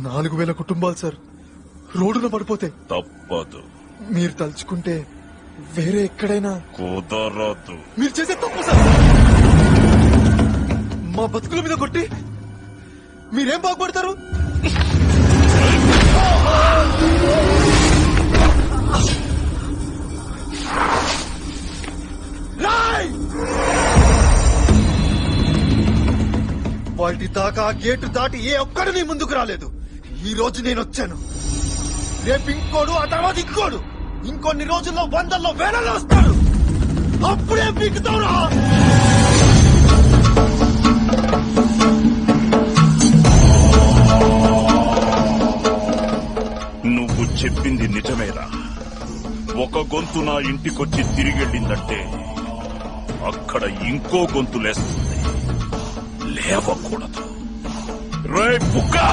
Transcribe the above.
4,000 కుటుంబాలు సార్ రోడ్డున పడిపోతే తప్పదు. మీరు తలుచుకుంటే వేరే ఎక్కడైనా కుదరదు. మీరు చేసే తప్పు సార్. మా బతుకుల మీద కొట్టి మీరేం బాగుపడతారు? వాటి దాకా గేటు దాటి ఏ ఒక్కడు నీ ముందుకు రాలేదు. ఈ రోజు నేను వచ్చాను, రేపు ఇంకోడు, ఆ తర్వాత ఇంకోడు, ఇంకొన్ని రోజుల్లో 100లో 1000లో వస్తాడు. అప్పుడే పీకుతావురా. నువ్వు చెప్పింది నిజమేరా. ఒక గొంతు నా ఇంటికొచ్చి తిరిగెళ్ళిందంటే అక్కడ ఇంకో గొంతు లేస్తుంది. లేవకూడదు. రే బుక్కా,